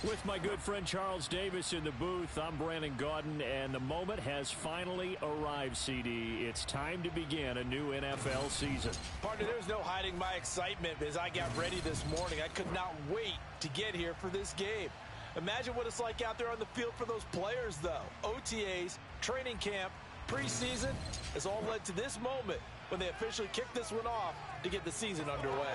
With my good friend Charles Davis in the booth, I'm Brandon Gaudin, and the moment has finally arrived, CD. It's time to begin a new NFL season. Partner, there's no hiding my excitement as I got ready this morning. I could not wait to get here for this game. Imagine what it's like out there on the field for those players, though. OTAs, training camp, preseason has all led to this moment when they officially kick this one off to get the season underway.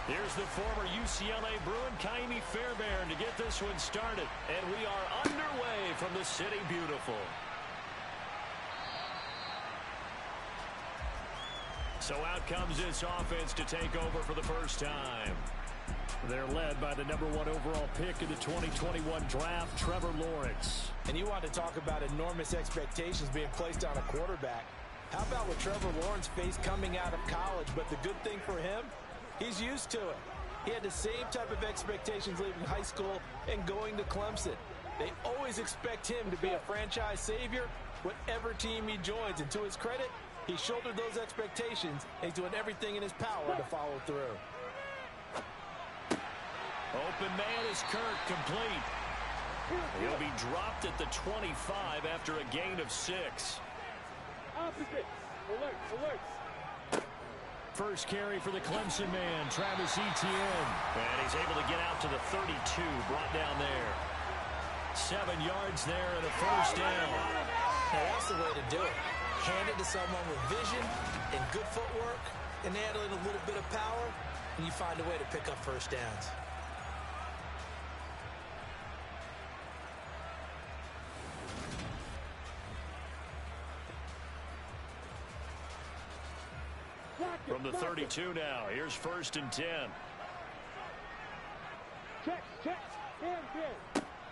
Here's the former UCLA Bruin, Kaimi Fairbairn, to get this one started. And we are underway from the City Beautiful. So out comes this offense to take over for the first time. They're led by the #1 overall pick in the 2021 draft, Trevor Lawrence. And you want to talk about enormous expectations being placed on a quarterback. How about what Trevor Lawrence faced coming out of college? But the good thing for him, he's used to it. He had the same type of expectations leaving high school and going to Clemson. They always expect him to be a franchise savior, whatever team he joins. And to his credit, he shouldered those expectations, and he's doing everything in his power to follow through. Open man is Kirk, complete. He'll be dropped at the 25 after a gain of 6. Opposite. Alert, alert. First carry for the Clemson man, Travis Etienne. And he's able to get out to the 32, brought down there. 7 yards there and a first down. Now that's the way to do it. Hand it to someone with vision and good footwork, and add in a little bit of power, and you find a way to pick up first downs. From the 32 now, here's 1st and 10. Check, check,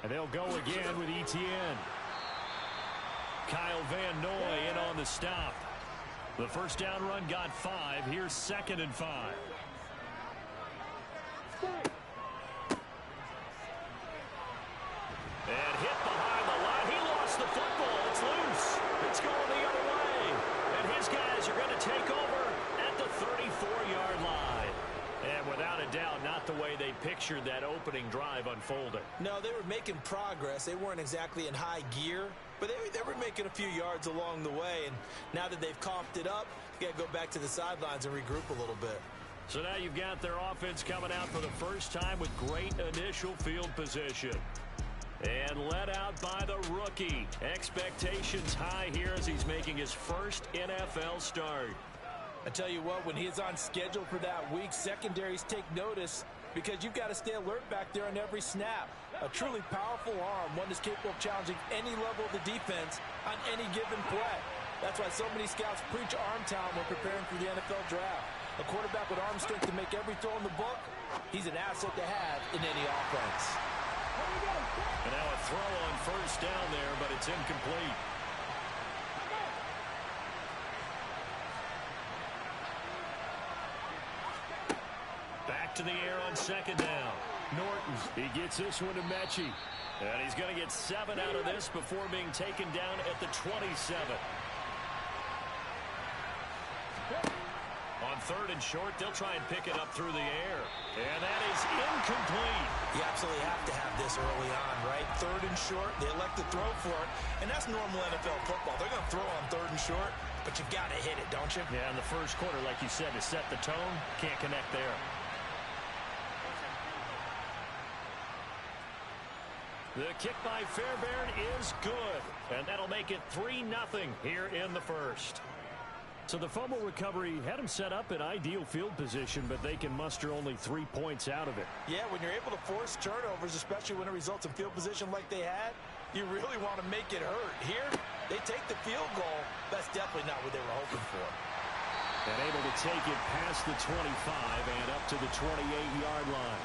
And they'll go again with Etienne. Kyle Van Noy in on the stop. The first down run got 5. Here's 2nd and 5. And hit behind the line. He lost the football. It's loose. It's going the other way. And his guys are going to take over at the 34-yard line. And without a doubt, not the way they pictured that opening drive unfolding. No, they were making progress. They weren't exactly in high gear, but they were making a few yards along the way. And now that they've coughed it up, you got to go back to the sidelines and regroup a little bit. So now you've got their offense coming out for the first time with great initial field position. And led out by the rookie. Expectations high here as he's making his first NFL start. I tell you what, when he's on schedule for that week, secondaries take notice because you've got to stay alert back there on every snap. A truly powerful arm, one that's capable of challenging any level of the defense on any given play. That's why so many scouts preach arm talent when preparing for the NFL draft. A quarterback with arm strength to make every throw in the book, he's an asset to have in any offense. And now a throw on first down there, but it's incomplete. Back to the air on 2nd down. Norton, he gets this one to Mechie. And he's going to get 7 out of this before being taken down at the 27. On 3rd and short, they'll try and pick it up through the air. And that is incomplete. You absolutely have to have this early on, right? 3rd and short, they elect to throw for it. And that's normal NFL football. They're going to throw on 3rd and short, but you've got to hit it, don't you? Yeah, in the first quarter, like you said, to set the tone, can't connect there. The kick by Fairbairn is good, and that'll make it 3-0 here in the first. So the fumble recovery had him set up in ideal field position, but they can muster only 3 points out of it. Yeah, when you're able to force turnovers, especially when it results in field position like they had, you really want to make it hurt. Here, they take the field goal. That's definitely not what they were hoping for. And able to take it past the 25 and up to the 28-yard line.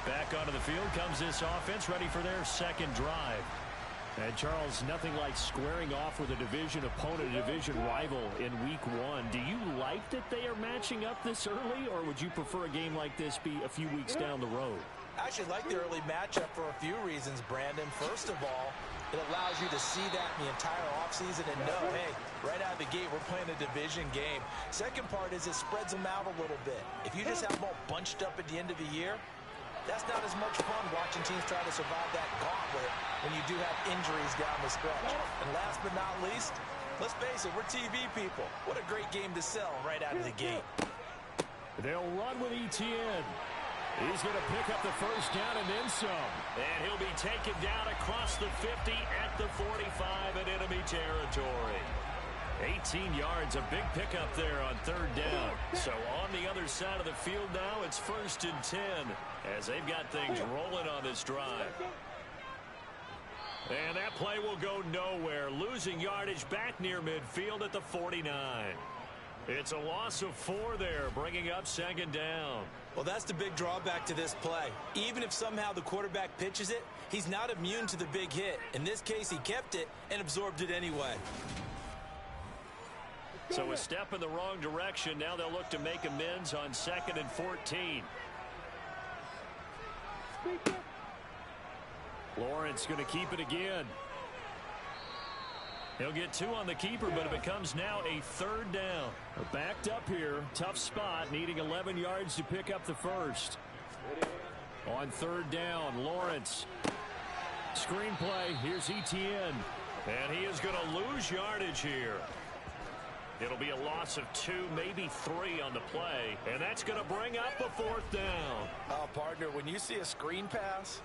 Back onto the field comes this offense, ready for their second drive. And Charles, nothing like squaring off with a division opponent, a division rival in week 1. Do you like that they are matching up this early, or would you prefer a game like this be a few weeks down the road? I actually like the early matchup for a few reasons, Brandon. First of all, it allows you to see that in the entire offseason and know, hey, right out of the gate, we're playing a division game. Second part is it spreads them out a little bit. If you just have them all bunched up at the end of the year, that's not as much fun watching teams try to survive that gauntlet when you do have injuries down the stretch. And last but not least, let's face it, we're TV people. What a great game to sell right out of the gate. They'll run with Etienne. He's going to pick up the first down and then some. And he'll be taken down across the 50 at the 45 in enemy territory. 18 yards, a big pickup there on third down. So on the other side of the field now, it's 1st and 10 as they've got things rolling on this drive. And that play will go nowhere, losing yardage back near midfield at the 49. It's a loss of 4 there, bringing up 2nd down. Well, that's the big drawback to this play. Even if somehow the quarterback pitches it, he's not immune to the big hit. In this case, he kept it and absorbed it anyway. So a step in the wrong direction. Now they'll look to make amends on 2nd and 14. Lawrence going to keep it again. He'll get 2 on the keeper, but it becomes now a 3rd down. They're backed up here. Tough spot, needing 11 yards to pick up the first. On 3rd down, Lawrence. Screenplay, here's Etienne. And he is going to lose yardage here. It'll be a loss of 2, maybe 3 on the play. And that's going to bring up a 4th down. Oh, partner, when you see a screen pass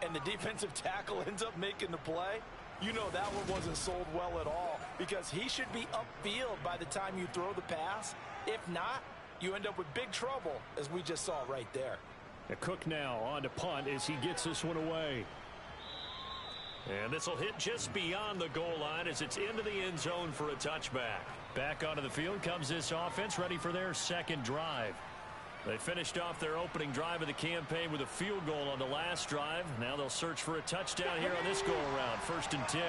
and the defensive tackle ends up making the play, you know that one wasn't sold well at all, because he should be upfield by the time you throw the pass. If not, you end up with big trouble, as we just saw right there. Cook now on to punt as he gets this one away. And this will hit just beyond the goal line as it's into the end zone for a touchback. Back onto the field comes this offense, ready for their 2nd drive. They finished off their opening drive of the campaign with a field goal on the last drive. Now they'll search for a touchdown here on this go-around. 1st and 10.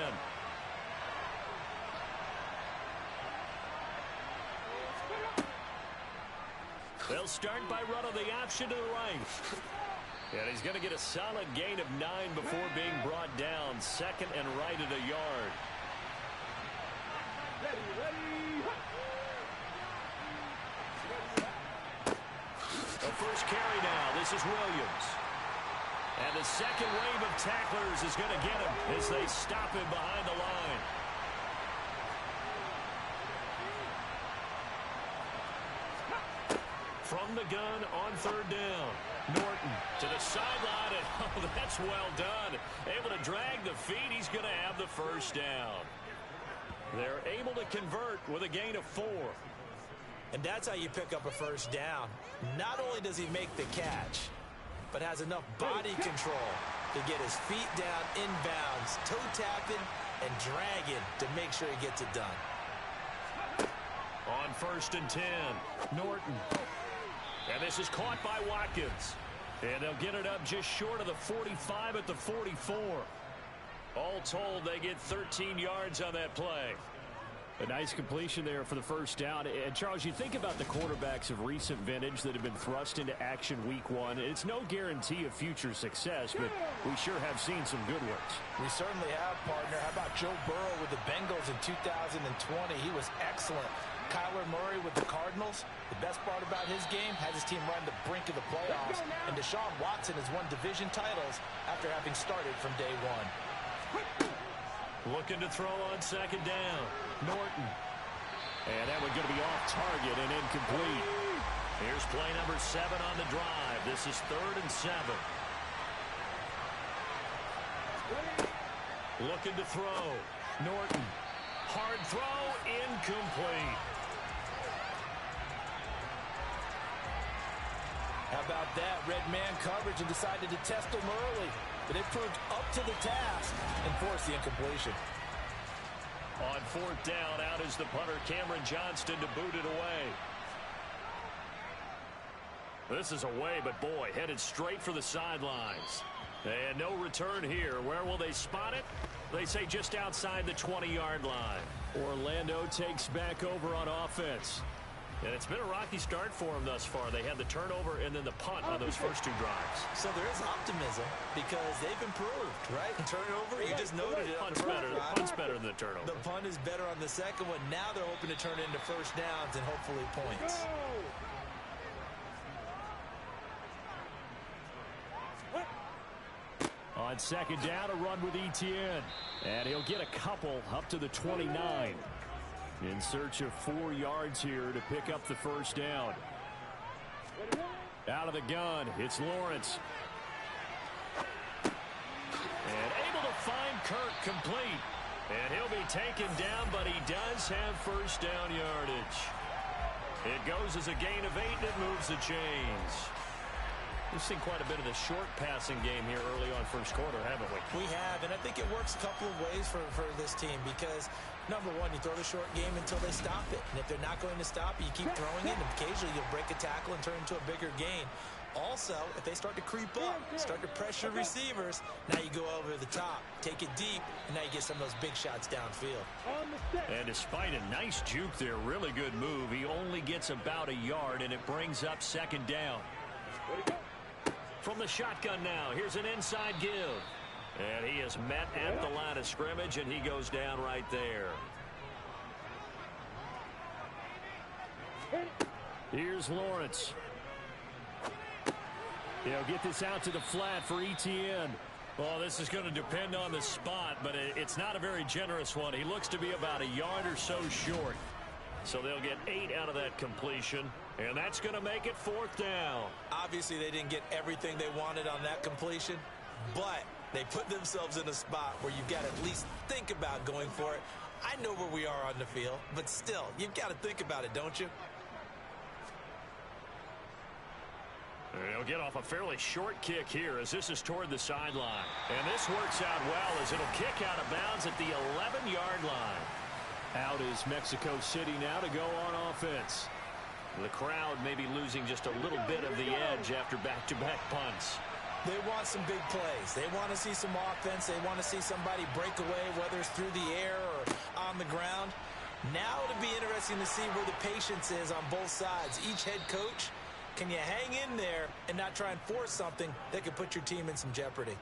They'll start by running the option to the right. And he's going to get a solid gain of 9 before being brought down. 2nd and right at a yard. The first carry now. This is Williams. And the second wave of tacklers is going to get him as they stop him behind the line. From the gun on 3rd down. Norton to the sideline, and oh, that's well done. Able to drag the feet. He's going to have the first down. They're able to convert with a gain of 4. And that's how you pick up a first down. Not only does he make the catch, but has enough body control to get his feet down inbounds, toe tapping and dragging to make sure he gets it done. On 1st and 10, Norton. And this is caught by Watkins. And they'll get it up just short of the 45 at the 44. All told, they get 13 yards on that play. A nice completion there for the first down. And Charles, you think about the quarterbacks of recent vintage that have been thrust into action week 1. It's no guarantee of future success, but we sure have seen some good ones. We certainly have, partner. How about Joe Burrow with the Bengals in 2020? He was excellent. Kyler Murray with the Cardinals. The best part about his game, has his team right on the brink of the playoffs. And Deshaun Watson has won division titles after having started from day 1. Looking to throw on 2nd down. Norton. And that one going to be off target and incomplete. Here's play number 7 on the drive. This is 3rd and 7. Looking to throw. Norton. Hard throw. Incomplete. How about that? Red man coverage and decided to test him early. But it proved up to the task and forced the incompletion. On 4th down, out is the punter, Cameron Johnston, to boot it away. This is away, but boy, headed straight for the sidelines. And no return here. Where will they spot it? They say just outside the 20-yard line. Orlando takes back over on offense. And it's been a rocky start for them thus far. They had the turnover and then the punt on those first two drives. So there is optimism because they've improved, right? Turnover, you just noted it. Punt's better than the turnover. The punt is better on the second one. Now they're hoping to turn it into first downs and hopefully points. On second down, a run with Etienne. And he'll get a couple up to the 29. In search of 4 yards here to pick up the first down. Out of the gun, it's Lawrence. And able to find Kirk complete. And he'll be taken down, but he does have first down yardage. It goes as a gain of 8, and it moves the chains. We've seen quite a bit of the short passing game here early on first quarter, haven't we? We have, and I think it works a couple of ways for this team because, number one, you throw the short game until they stop it. And if they're not going to stop it, you keep throwing it, and occasionally you'll break a tackle and turn into a bigger gain. Also, if they start to creep up, start to pressure receivers, now you go over the top, take it deep, and now you get some of those big shots downfield. And despite a nice juke there, really good move, he only gets about a yard, and it brings up second down. From the shotgun now, here's an inside give. And he is met at the line of scrimmage, and he goes down right there. Here's Lawrence. He'll get this out to the flat for Etienne. Well, this is going to depend on the spot, but it's not a very generous one. He looks to be about a yard or so short. So they'll get 8 out of that completion, and that's going to make it 4th down. Obviously, they didn't get everything they wanted on that completion, but they put themselves in a spot where you've got to at least think about going for it. I know where we are on the field, but still, you've got to think about it, don't you? He'll get off a fairly short kick here as this is toward the sideline. And this works out well as it'll kick out of bounds at the 11-yard line. Out is Mexico City now to go on offense. The crowd may be losing just a little bit of the edge after back-to-back punts. They want some big plays. They want to see some offense. They want to see somebody break away, whether it's through the air or on the ground. Now it'll be interesting to see where the patience is on both sides. Each head coach, can you hang in there and not try and force something that could put your team in some jeopardy?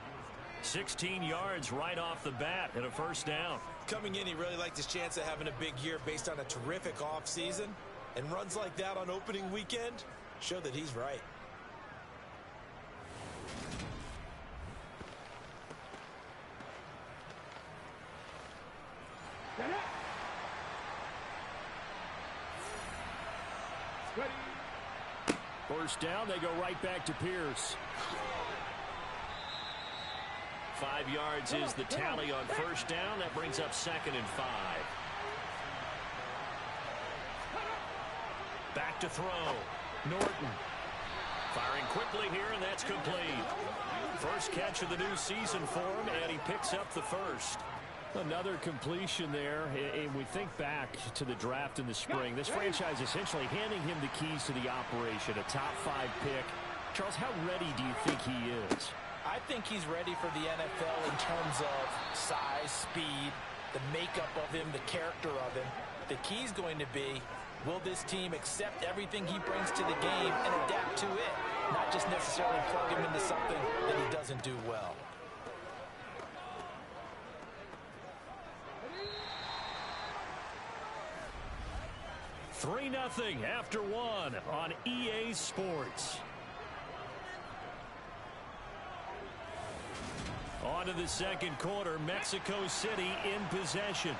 16 yards right off the bat and a first down. Coming in, he really liked his chance of having a big year based on a terrific offseason. And runs like that on opening weekend show that he's right. First down, they go right back to Pierce. 5 yards is the tally on first down. That brings up 2nd and 5. Back to throw. Norton. Firing quickly here, and that's complete. First catch of the new season for him, and he picks up the first. Another completion there, and we think back to the draft in the spring. This franchise essentially handing him the keys to the operation, a top 5 pick. Charles, how ready do you think he is? I think he's ready for the NFL in terms of size, speed, the makeup of him, the character of him. The key's going to be, will this team accept everything he brings to the game and adapt to it, not just necessarily plug him into something that he doesn't do well. Three 3-0 after 1 on EA Sports. On to the second quarter, Mexico City in possession.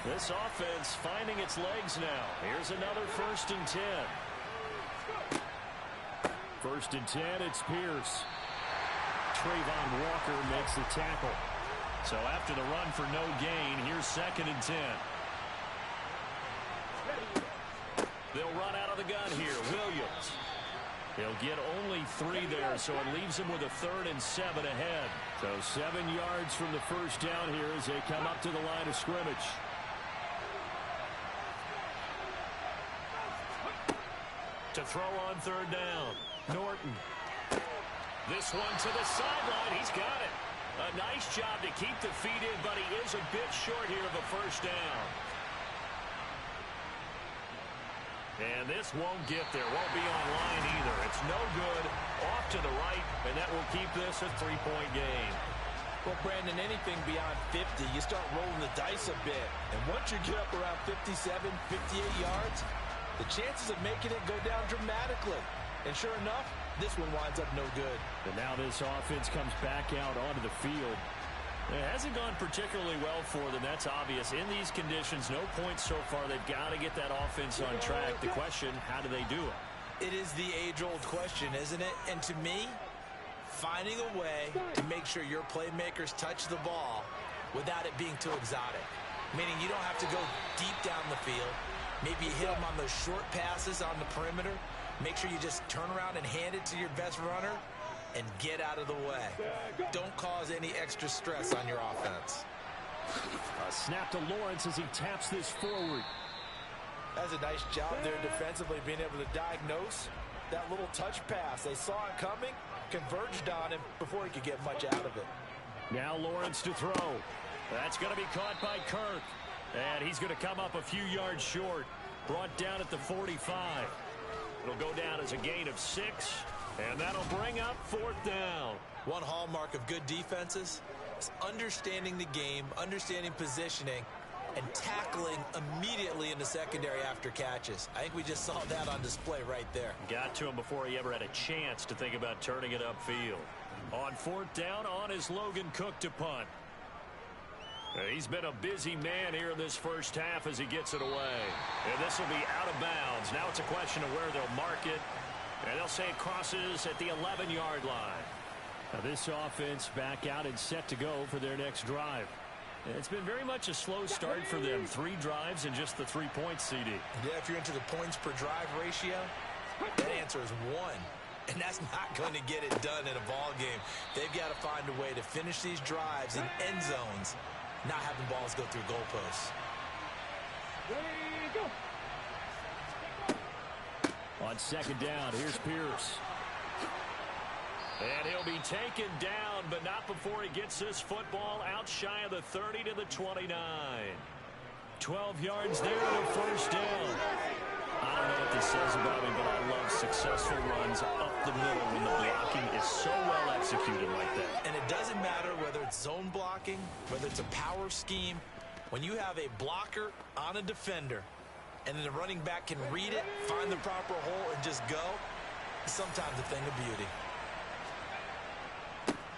This offense finding its legs now. Here's another 1st and 10. 1st and 10, it's Pierce. Trayvon Walker makes the tackle. So after the run for no gain, here's 2nd and 10. They'll run out of the gun here. Williams. He'll get only 3 there, so it leaves him with a 3rd and 7 ahead. So 7 yards from the first down here as they come up to the line of scrimmage. To throw on 3rd down. Norton. This one to the sideline. He's got it. A nice job to keep the feet in, but he is a bit short here of a first down. And this won't get there. Won't be on line either. It's no good. Off to the right, and that will keep this a three-point game. Well, Brandon, anything beyond 50, you start rolling the dice a bit. And once you get up around 57, 58 yards, the chances of making it go down dramatically. And sure enough, this one winds up no good. And now this offense comes back out onto the field. It hasn't gone particularly well for them. That's obvious. In these conditions, no points so far. They've got to get that offense on track. The question, how do they do it? It is the age-old question, isn't it? And to me, finding a way to make sure your playmakers touch the ball without it being too exotic. Meaning you don't have to go deep down the field. Maybe you hit them on those short passes on the perimeter. Make sure you just turn around and hand it to your best runner and get out of the way. Don't cause any extra stress on your offense. A snap to Lawrence as he taps this forward. That's a nice job there defensively, being able to diagnose that little touch pass. They saw it coming, converged on him before he could get much out of it. Now Lawrence to throw. That's going to be caught by Kirk. And he's going to come up a few yards short. Brought down at the 45. It'll go down as a gain of 6. And that'll bring up fourth down. One hallmark of good defenses is understanding the game, understanding positioning, and tackling immediately in the secondary after catches. I think we just saw that on display right there. Got to him before he ever had a chance to think about turning it upfield. On fourth down, on is Logan Cook to punt. He's been a busy man here in this first half as he gets it away. And this will be out of bounds. Now it's a question of where they'll mark it. And they'll say it crosses at the 11-yard line. Now this offense back out and set to go for their next drive. It's been very much a slow start for them. 3 drives and just the 3 points, CD. Yeah, if you're into the points per drive ratio, that answer is 1. And that's not going to get it done in a ball game. They've got to find a way to finish these drives in end zones, not having balls go through goalposts. On second down, here's Pierce. And he'll be taken down, but not before he gets this football out shy of the 30 to the 29. 12 yards there and a first down. I don't know what this says about me, but I love successful runs up the middle when the blocking is so well executed like that. And it doesn't matter whether it's zone blocking, whether it's a power scheme. When you have a blocker on a defender, and then the running back can read it, find the proper hole, and just go, it's sometimes a thing of beauty.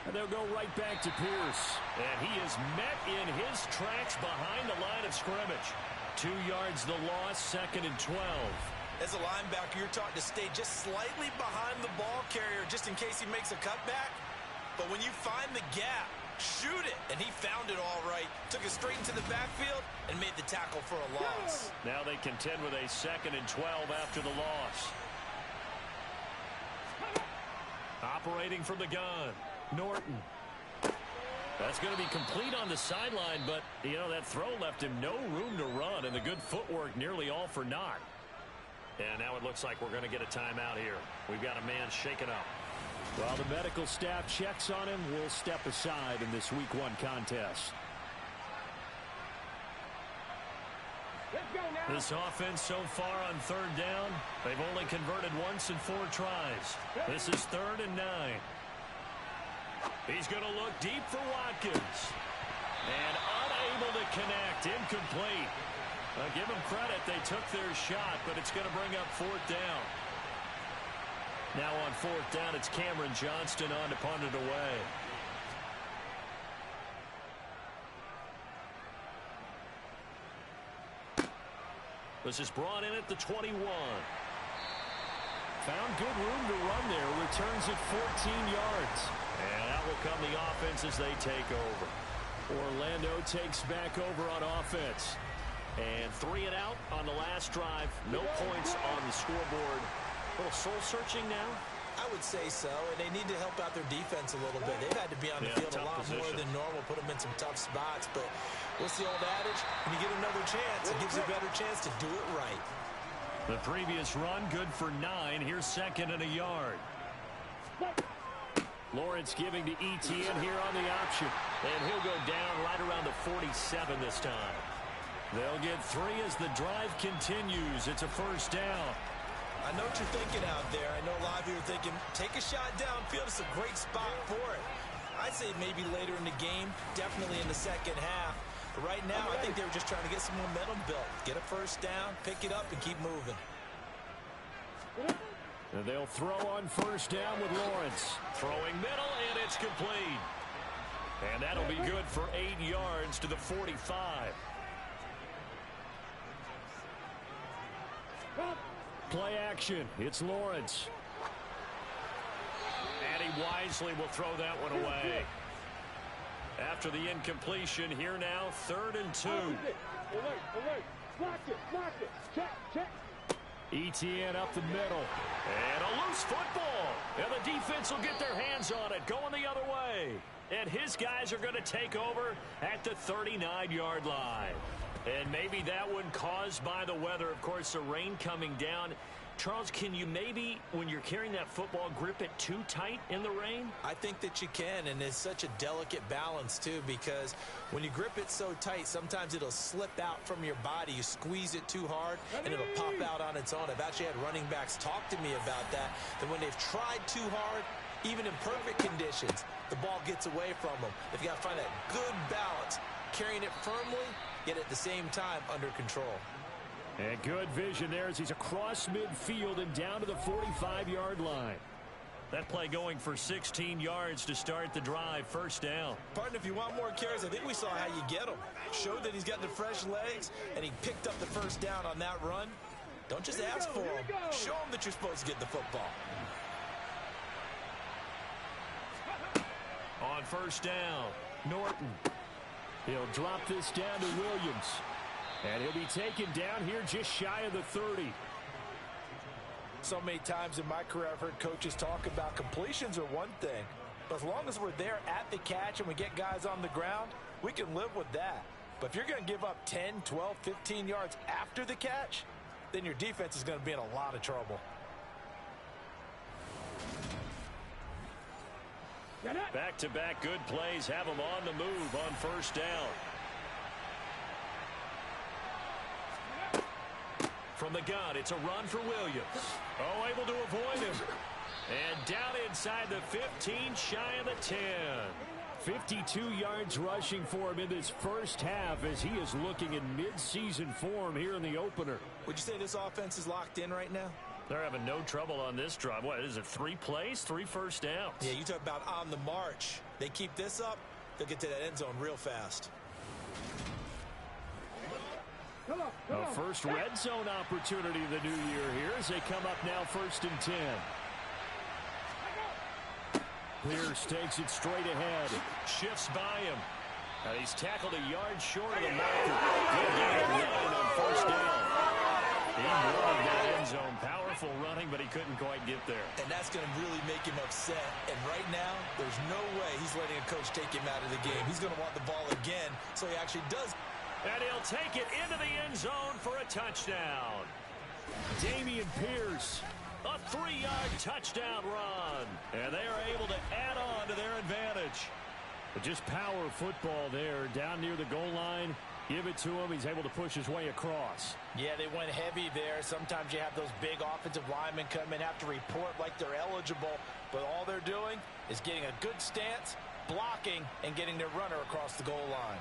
And they'll go right back to Pierce. And he is met in his tracks behind the line of scrimmage. 2 yards the loss, second and 12. As a linebacker, you're taught to stay just slightly behind the ball carrier just in case he makes a cutback. But when you find the gap, shoot it. And he found it all right. Took it straight into the backfield and made the tackle for a loss. Now they contend with a second and 12 after the loss. Operating from the gun, Norton. That's going to be complete on the sideline, but, you know, that throw left him no room to run, and the good footwork nearly all for naught. And now it looks like we're going to get a timeout here. We've got a man shaken up. While the medical staff checks on him, we'll step aside in this Week 1 contest. This offense so far on third down, they've only converted once in 4 tries. This is 3rd and 9. He's going to look deep for Watkins. And unable to connect. Incomplete. Give them credit. They took their shot, but it's going to bring up 4th down. Now on 4th down, it's Cameron Johnston on to punt it away. This is brought in at the 21. Found good room to run there. Returns at 14 yards. And out will come the offense as they take over. Orlando takes back over on offense. And 3 and out on the last drive. No points on the scoreboard. A little soul-searching now? I would say so, and they need to help out their defense a little bit. They've had to be on the field a lot more than normal, put them in some tough spots. But what's the old adage? When you get another chance, it gives you a better chance to do it right. The previous run, good for 9. Here's second and a yard. Lawrence giving to ETN here on the option. And he'll go down right around the 47 this time. They'll get 3 as the drive continues. It's a first down. I know what you're thinking out there. I know a lot of you are thinking, take a shot downfield. It's a great spot for it. I'd say maybe later in the game, definitely in the second half. But right now, I think they were just trying to get some momentum built. Get a first down, pick it up, and keep moving. And they'll throw on first down with Lawrence. Throwing middle, and it's complete. And that'll be good for 8 yards to the 45. Play action. It's Lawrence. And he wisely will throw that one away. After the incompletion, here now, 3rd and 2. Alert, alert. Block it. Check. ETN up the middle. And a loose football. And the defense will get their hands on it, going the other way. And his guys are going to take over at the 39-yard line. And maybe that one caused by the weather. Of course, the rain coming down. Charles, can you maybe, when you're carrying that football, grip it too tight in the rain? I think that you can, and it's such a delicate balance, too, because when you grip it so tight, sometimes it'll slip out from your body. You squeeze it too hard, and it'll pop out on its own. I've actually had running backs talk to me about that when they've tried too hard, even in perfect conditions, the ball gets away from them. They've got to find that good balance, carrying it firmly, yet at the same time under control. And good vision there as he's across midfield and down to the 45-yard line. That play going for 16 yards to start the drive. First down. Partner, if you want more carries, I think we saw how you get him. Showed that he's got the fresh legs, and he picked up the first down on that run. Don't just ask for him. Show him that you're supposed to get the football. On first down, Norton. He'll drop this down to Williams. And he'll be taken down here just shy of the 30. So many times in my career, I've heard coaches talk about completions are one thing. But as long as we're there at the catch and we get guys on the ground, we can live with that. But if you're going to give up 10, 12, 15 yards after the catch, then your defense is going to be in a lot of trouble. Back-to-back good plays have them on the move on first down. From the gun, it's a run for Williams. Oh, able to avoid him. And down inside the 15, shy of the 10. 52 yards rushing for him in this first half as he is looking in mid-season form here in the opener. Would you say this offense is locked in right now? They're having no trouble on this drive. What is it, 3 plays, 3 first downs? Yeah, you talk about on the march. They keep this up, they'll get to that end zone real fast. A first red zone opportunity of the new year here as they come up now 1st and 10. Pierce takes it straight ahead. Shifts by him. And he's tackled a yard short of the marker. Good line on first down. He wanted that end zone. Powerful running, but he couldn't quite get there. And that's going to really make him upset. And right now, there's no way he's letting a coach take him out of the game. He's going to want the ball again, so he actually does. And he'll take it into the end zone for a touchdown. Damian Pierce, a 3-yard touchdown run. And they are able to add on to their advantage. But just power football there down near the goal line. Give it to him. He's able to push his way across. Yeah, they went heavy there. Sometimes you have those big offensive linemen come in, have to report like they're eligible. But all they're doing is getting a good stance, blocking, and getting their runner across the goal line.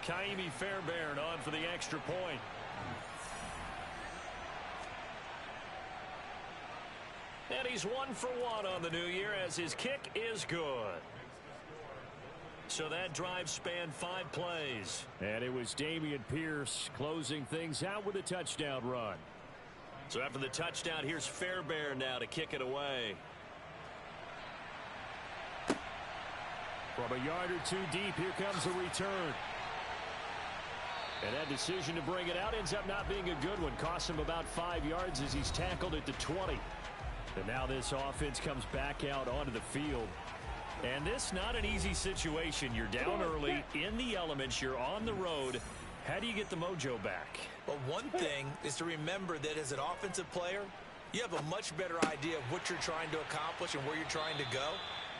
Kaimi Fairbairn on for the extra point. And he's 1 for 1 on the new year as his kick is good. So that drive spanned 5 plays. And it was Damian Pierce closing things out with a touchdown run. So after the touchdown, here's Fairbairn now to kick it away. From a yard or 2 deep, here comes a return. And that decision to bring it out ends up not being a good one. Costs him about 5 yards as he's tackled at the 20. And now this offense comes back out onto the field. And this not an easy situation. You're down early, in the elements, you're on the road. How do you get the mojo back? Well, one thing is to remember that as an offensive player, You have a much better idea of what you're trying to accomplish and where you're trying to go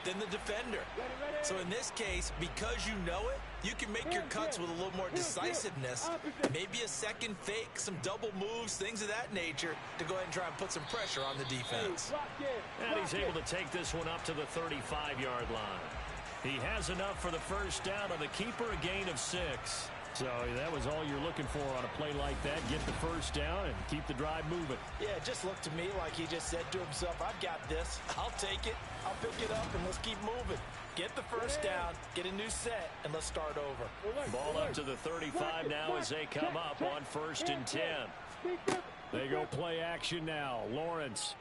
than the defender. So in this case, because you know it, you can make your cuts with a little more decisiveness, maybe a second fake, some double moves, things of that nature to go ahead and try and put some pressure on the defense. And he's able to take this one up to the 35-yard line. He has enough for the first down on the keeper, a gain of 6. So that was all you're looking for on a play like that. Get the first down and keep the drive moving. Yeah, it just looked to me like he just said to himself, I've got this. I'll take it. I'll pick it up, and let's keep moving. Get the first down, get a new set, and let's start over. Ball up to the 35 now as they come up on 1st and 10. They go play action now. Lawrence.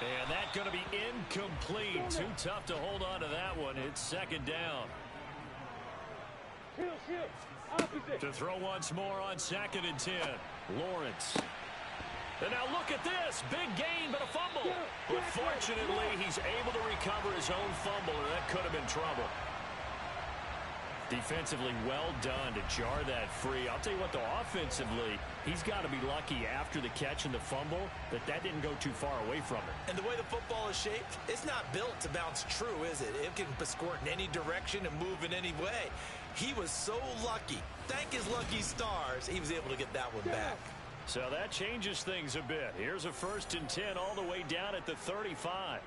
And that's going to be incomplete. Too tough to hold on to that one. It's 2nd down. To throw once more on 2nd and 10. Lawrence. And now look at this. Big gain, but a fumble. But fortunately, he's able to recover his own fumble, or that could have been trouble. Defensively, well done to jar that free. I'll tell you what, though, offensively, he's got to be lucky after the catch and the fumble that didn't go too far away from it. And the way the football is shaped, it's not built to bounce true, is it? It can squirt in any direction and move in any way. He was so lucky. Thank his lucky stars, he was able to get that one back. So that changes things a bit. Here's a 1st and 10 all the way down at the 35.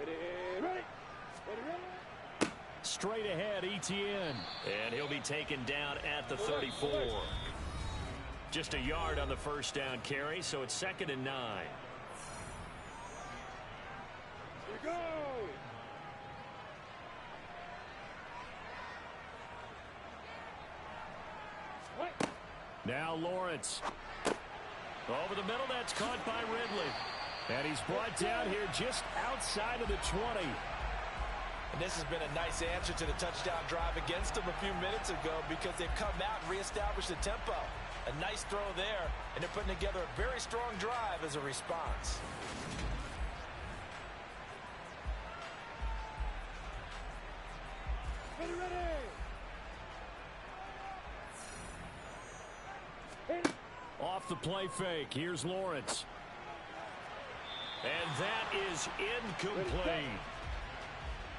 Ready. Straight ahead, Etienne. And he'll be taken down at the 34. Just a yard on the first down carry, so it's 2nd and 9. Here we go. Now Lawrence. Over the middle, that's caught by Ridley. And he's brought down here just outside of the 20. And this has been a nice answer to the touchdown drive against them a few minutes ago because they've come out and reestablished the tempo. A nice throw there, and they're putting together a very strong drive as a response. Ready. Off the play fake, here's Lawrence. And that is incomplete.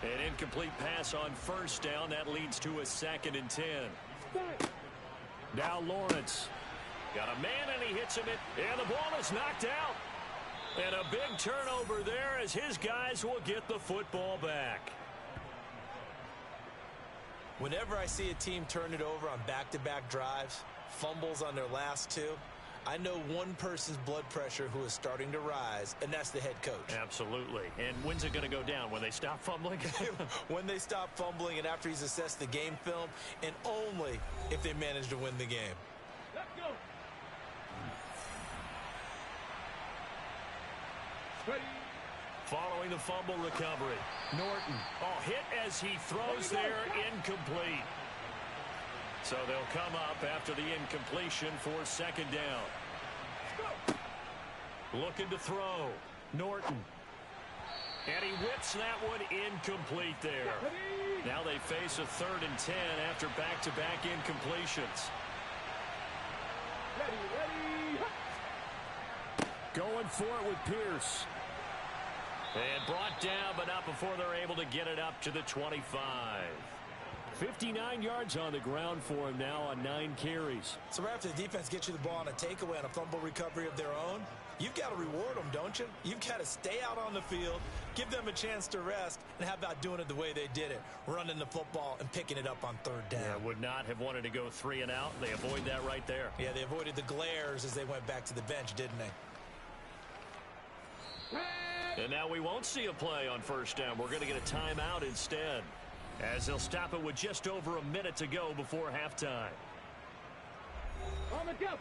An incomplete pass on first down. That leads to a 2nd and 10. Now Lawrence. Got a man, and he hits him. And the ball is knocked out. And a big turnover there as his guys will get the football back. Whenever I see a team turn it over on back-to-back drives, fumbles on their last two, I know one person's blood pressure who is starting to rise, and that's the head coach. Absolutely. And when's it going to go down? When they stop fumbling? When they stop fumbling and after he's assessed the game film, and only if they manage to win the game. Let's go. Ready. Following the fumble recovery. Norton. Oh, hit as he throws there, incomplete. So they'll come up after the incompletion for 2nd down. Looking to throw. Norton. And he whips that one incomplete there. Now they face a 3rd and 10 after back-to-back incompletions. Ready. Going for it with Pierce. And brought down, but not before they're able to get it up to the 25. 59 yards on the ground for him now on 9 carries. So right after the defense gets you the ball on a takeaway and a fumble recovery of their own, you've got to reward them, don't you? You've got to stay out on the field, give them a chance to rest, and how about doing it the way they did it, running the football and picking it up on 3rd down. Yeah, would not have wanted to go 3 and out. They avoid that right there. Yeah, they avoided the glares as they went back to the bench, didn't they? And now we won't see a play on first down. We're going to get a timeout instead, as they'll stop it with just over a minute to go before halftime. On the go.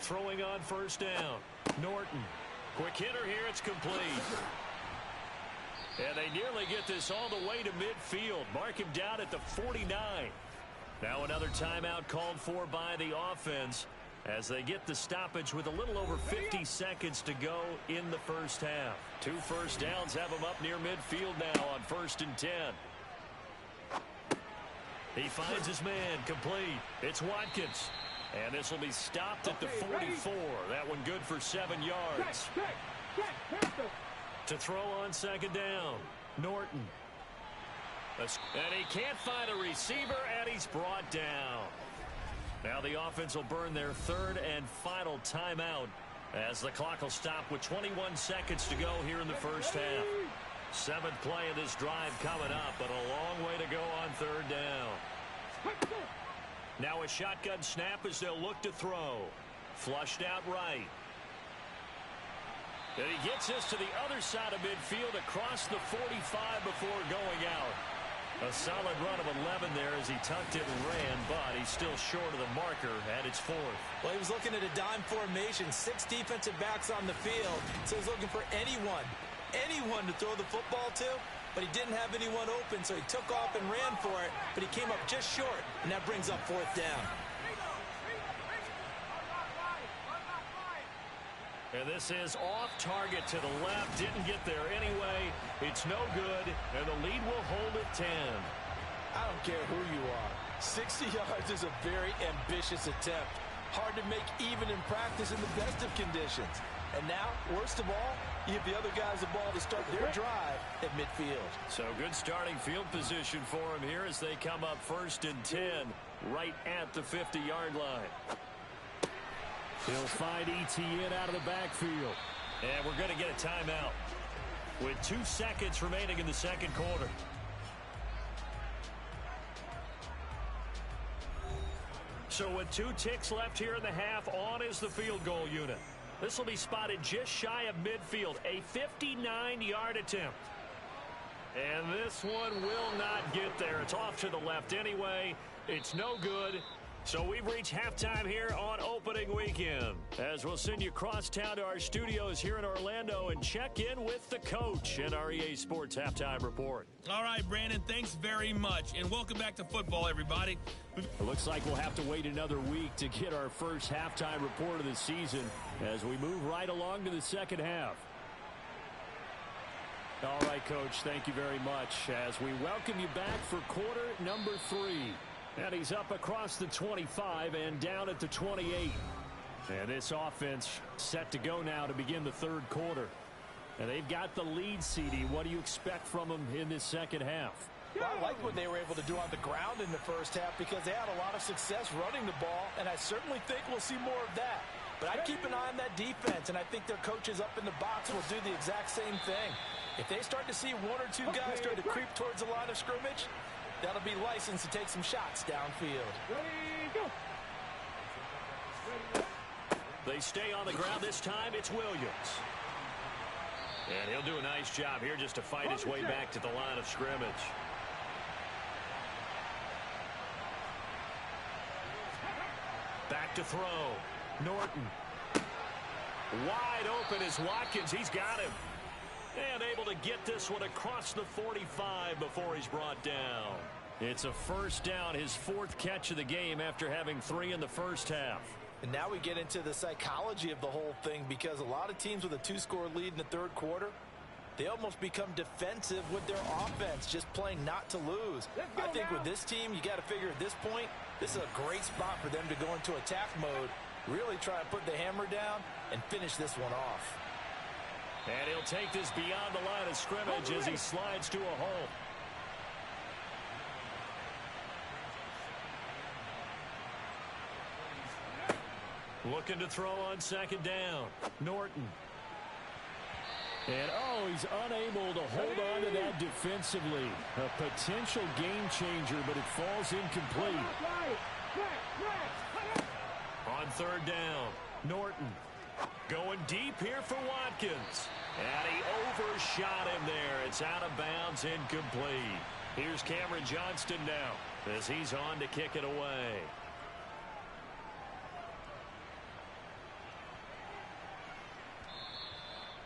Throwing on first down. Norton. Quick hitter here. It's complete. And they nearly get this all the way to midfield. Mark him down at the 49. Now another timeout called for by the offense as they get the stoppage with a little over 50 seconds to go in the first half. 2 first downs have them up near midfield now on 1st and 10. He finds his man complete. It's Watkins. And this will be stopped at the 44. That one good for 7 yards. To throw on 2nd down, Norton. And he can't find a receiver, and he's brought down. Now the offense will burn their 3rd and final timeout as the clock will stop with 21 seconds to go here in the first half. 7th play of this drive coming up, but a long way to go on 3rd down. Now a shotgun snap as they'll look to throw. Flushed out right. And he gets this to the other side of midfield across the 45 before going out. A solid run of 11 there as he tucked it and ran, but he's still short of the marker at its 4th. Well, he was looking at a dime formation, 6 defensive backs on the field. So he's looking for anyone to throw the football to, but he didn't have anyone open, so he took off and ran for it, but he came up just short, and that brings up 4th down. And this is off target to the left. Didn't get there anyway. It's no good, and the lead will hold at 10. I don't care who you are. 60 yards is a very ambitious attempt. Hard to make even in practice in the best of conditions. And now, worst of all, you give the other guys the ball to start their drive at midfield. So good starting field position for him here as they come up 1st and 10 right at the 50-yard line. He'll find ETN out of the backfield. And we're going to get a timeout with 2 seconds remaining in the 2nd quarter. So with 2 ticks left here in the half, on is the field goal unit. This will be spotted just shy of midfield, a 59-yard attempt. And this one will not get there. It's off to the left anyway. It's no good. So we've reached halftime here on opening weekend, as we'll send you across town to our studios here in Orlando and check in with the coach in our EA Sports Halftime Report. All right, Brandon, thanks very much, and welcome back to football, everybody. It looks like we'll have to wait another week to get our first halftime report of the season as we move right along to the 2nd half. All right, Coach, thank you very much as we welcome you back for quarter number 3. And he's up across the 25 and down at the 28. And this offense set to go now to begin the 3rd quarter. And they've got the lead, CD. What do you expect from them in this 2nd half? Well, I like what they were able to do on the ground in the first half because they had a lot of success running the ball, and I certainly think we'll see more of that. But I'd keep an eye on that defense, and I think their coaches up in the box will do the exact same thing. If they start to see 1 or 2 guys start to creep towards the line of scrimmage, that'll be licensed to take some shots downfield. They stay on the ground this time. It's Williams. And he'll do a nice job here just to fight his way back to the line of scrimmage. Back to throw. Norton. Wide open is Watkins. He's got him. And able to get this one across the 45 before he's brought down. It's a 1st down, his 4th catch of the game after having 3 in the first half. And now we get into the psychology of the whole thing because a lot of teams with a 2-score lead in the 3rd quarter, they almost become defensive with their offense, just playing not to lose. I think with this team, you got to figure at this point, this is a great spot for them to go into attack mode, really try and put the hammer down and finish this one off. And he'll take this beyond the line of scrimmage as he slides to a hole. Looking to throw on 2nd down. Norton. And, he's unable to hold on to that defensively. A potential game changer, but it falls incomplete. On 3rd down, Norton. Going deep here for Watkins. And he overshot him there. It's out of bounds, incomplete. Here's Cameron Johnston now as he's on to kick it away.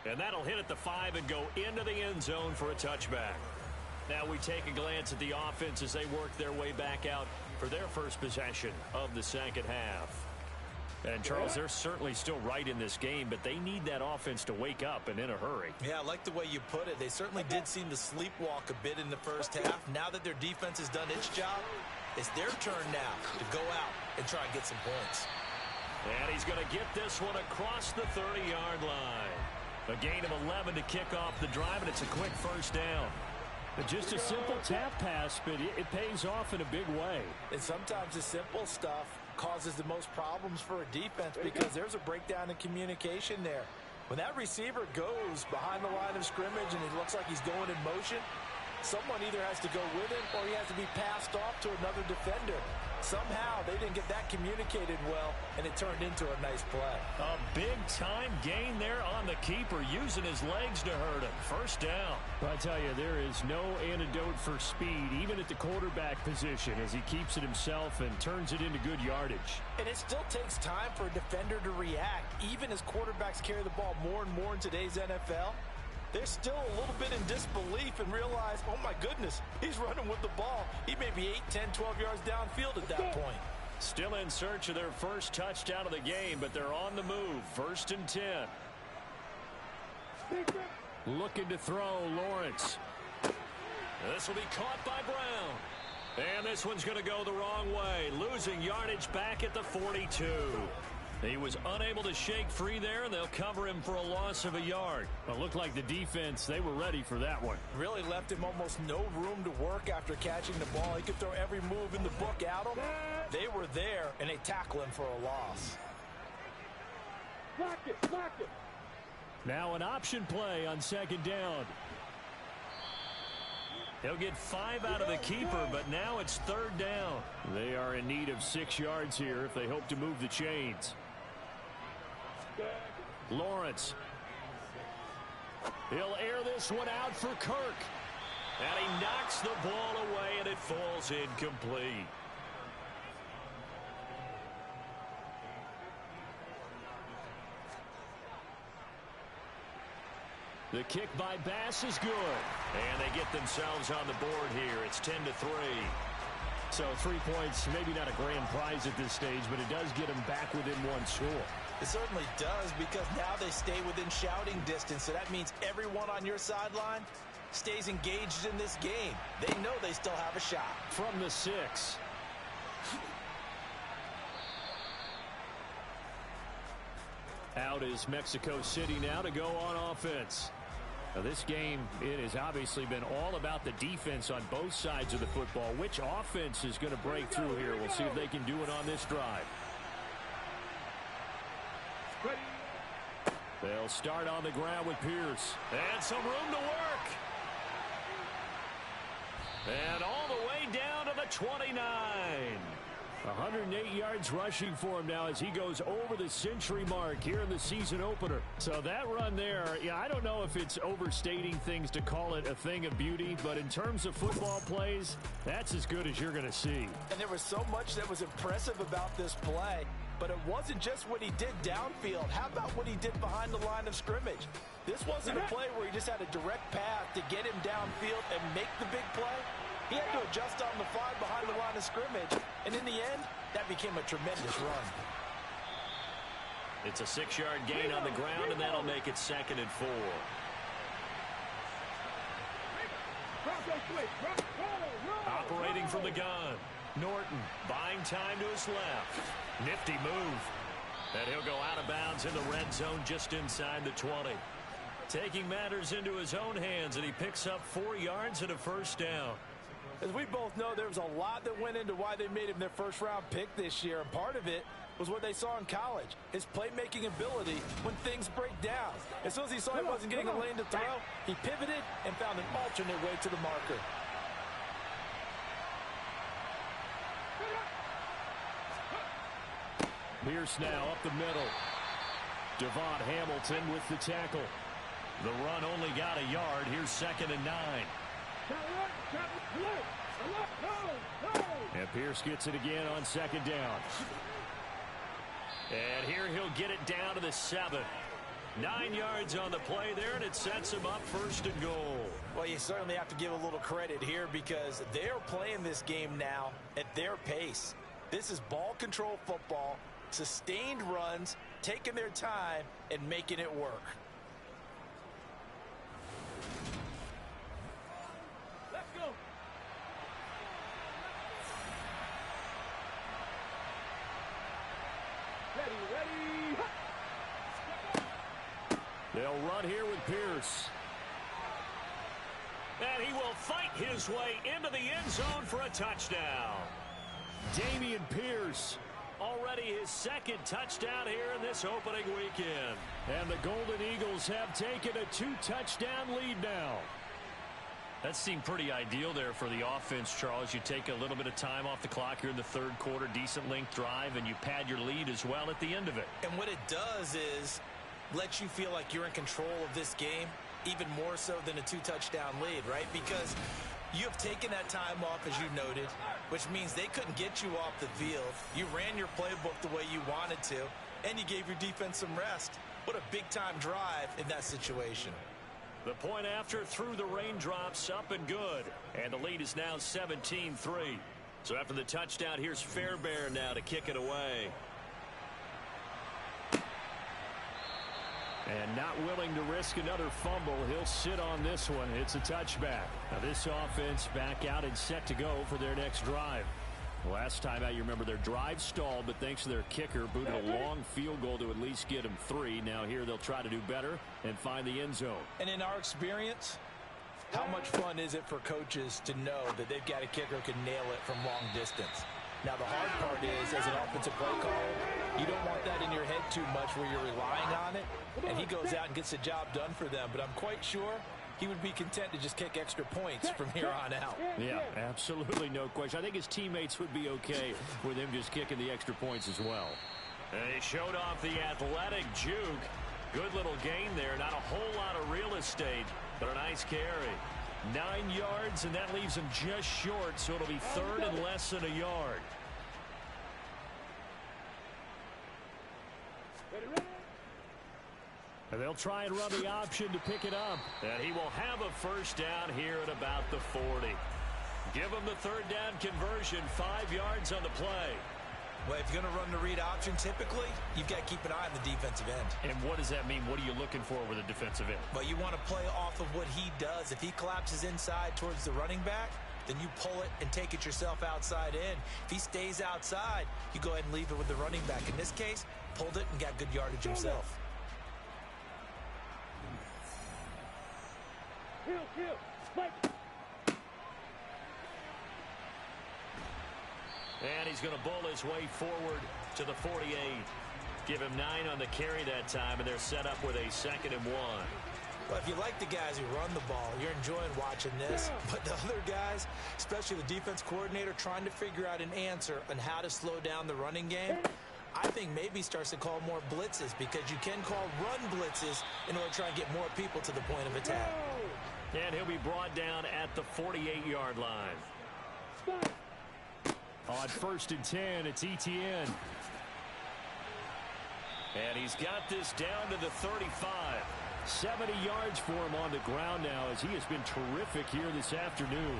And that'll hit at the 5 and go into the end zone for a touchback. Now we take a glance at the offense as they work their way back out for their first possession of the 2nd half. And, Charles, they're certainly still right in this game, but they need that offense to wake up and in a hurry. Yeah, I like the way you put it. They certainly did seem to sleepwalk a bit in the first half. Now that their defense has done its job, it's their turn now to go out and try and get some points. And he's going to get this one across the 30-yard line. A gain of 11 to kick off the drive, and it's a quick first down. Just a simple tap pass, but it pays off in a big way. And sometimes the simple stuff causes the most problems for a defense because there's a breakdown in communication there. When that receiver goes behind the line of scrimmage and it looks like he's going in motion, someone either has to go with him or he has to be passed off to another defender. Somehow they didn't get that communicated well, and it turned into a nice play. A big-time gain there on the keeper, using his legs to hurt him. First down. I tell you, there is no antidote for speed, even at the quarterback position, as he keeps it himself and turns it into good yardage. And it still takes time for a defender to react. Even as quarterbacks carry the ball more and more in today's NFL, they're still a little bit in disbelief and realize, oh my goodness, he's running with the ball. He may be 8, 10, 12 yards downfield at that point. Still in search of their first touchdown of the game, but they're on the move. 1st and 10. Looking to throw, Lawrence. This will be caught by Brown. And this one's going to go the wrong way, losing yardage back at the 42. He was unable to shake free there, and they'll cover him for a loss of a yard. It looked like the defense, they were ready for that one. Really left him almost no room to work after catching the ball. He could throw every move in the book at him. They were there, and they tackle him for a loss. Block it. Now an option play on 2nd down. He'll get 5 out of the keeper, but now it's 3rd down. They are in need of 6 yards here if they hope to move the chains. Lawrence. He'll air this one out for Kirk. And he knocks the ball away, and it falls incomplete. The kick by Bass is good. And they get themselves on the board here. It's 10-3. So 3 points, maybe not a grand prize at this stage, but it does get them back within one score. It certainly does, because now they stay within shouting distance. So that means everyone on your sideline stays engaged in this game. They know they still have a shot. From the 6. Out is Mexico City now to go on offense. Now this game, it has obviously been all about the defense on both sides of the football. Which offense is going to break through here? We'll see if they can do it on this drive. They'll start on the ground with Pierce. And some room to work. And all the way down to the 29. 108 yards rushing for him now as he goes over the century mark here in the season opener. So that run there, yeah, I don't know if it's overstating things to call it a thing of beauty, but in terms of football plays, that's as good as you're going to see. And there was so much that was impressive about this play, but it wasn't just what he did downfield. How about what he did behind the line of scrimmage? This wasn't a play where he just had a direct path to get him downfield and make the big play. He had to adjust on the fly behind the line of scrimmage. And in the end, that became a tremendous run. It's a 6-yard gain on the ground, and that'll make it 2nd and 4. Operating from the gun. Norton buying time to his left. Nifty move. And he'll go out of bounds in the red zone just inside the 20. Taking matters into his own hands, and he picks up 4 yards and a first down. As we both know, there was a lot that went into why they made him their first-round pick this year, and part of it was what they saw in college, his playmaking ability when things break down. As soon as he saw he wasn't getting a lane to throw, he pivoted and found an alternate way to the marker. Pierce now up the middle. Devon Hamilton with the tackle. The run only got a yard. Here's 2nd and 9. And Pierce gets it again on 2nd down. And here he'll get it down to the 7. 9 yards on the play there, and it sets him up 1st and goal. Well, you certainly have to give a little credit here because they're playing this game now at their pace. This is ball control football. sustained runs, taking their time, and making it work. Let's go. Ready. They'll run here with Pierce. And he will fight his way into the end zone for a touchdown. Dameon Pierce. Already his second touchdown here in this opening weekend. And the Golden Eagles have taken a 2-touchdown lead now. That seemed pretty ideal there for the offense, Charles. You take a little bit of time off the clock here in the third quarter, decent length drive, and you pad your lead as well at the end of it. And what it does is let you feel like you're in control of this game, even more so than a 2-touchdown lead, right? Because you have taken that time off, as you noted, which means they couldn't get you off the field. You ran your playbook the way you wanted to, and you gave your defense some rest. What a big-time drive in that situation. The point after through the raindrops, up and good. And the lead is now 17-3. So after the touchdown, here's Fairbairn now to kick it away. And not willing to risk another fumble, he'll sit on this one. It's a touchback. Now this offense back out and set to go for their next drive. Last time out, you remember their drive stalled, but thanks to their kicker, booted a long field goal to at least get them 3. Now here they'll try to do better and find the end zone. And in our experience, how much fun is it for coaches to know that they've got a kicker who can nail it from long distance? Now, the hard part is, as an offensive play caller, you don't want that in your head too much where you're relying on it, and he goes out and gets the job done for them. But I'm quite sure he would be content to just kick extra points from here on out. Yeah, absolutely no question. I think his teammates would be okay with him just kicking the extra points as well. And he showed off the athletic juke. Good little gain there. Not a whole lot of real estate, but a nice carry. 9 yards, and that leaves him just short, so it'll be third and less than a yard. And they'll try and run the option to pick it up. And he will have a first down here at about the 40. Give him the third down conversion, 5 yards on the play. Well, if you're going to run the read option, typically, you've got to keep an eye on the defensive end. And what does that mean? What are you looking for with a defensive end? Well, you want to play off of what he does. If he collapses inside towards the running back, then you pull it and take it yourself outside in. If he stays outside, you go ahead and leave it with the running back. In this case, pulled it and got good yardage himself. Kill. Spike. And he's going to bull his way forward to the 48. Give him 9 on the carry that time, and they're set up with a 2nd and 1. Well, if you like the guys who run the ball, you're enjoying watching this. But the other guys, especially the defense coordinator, trying to figure out an answer on how to slow down the running game, I think maybe starts to call more blitzes, because you can call run blitzes in order to try and get more people to the point of attack. And he'll be brought down at the 48-yard line. On 1st and 10, it's Etienne. And he's got this down to the 35. 70 yards for him on the ground now, as he has been terrific here this afternoon.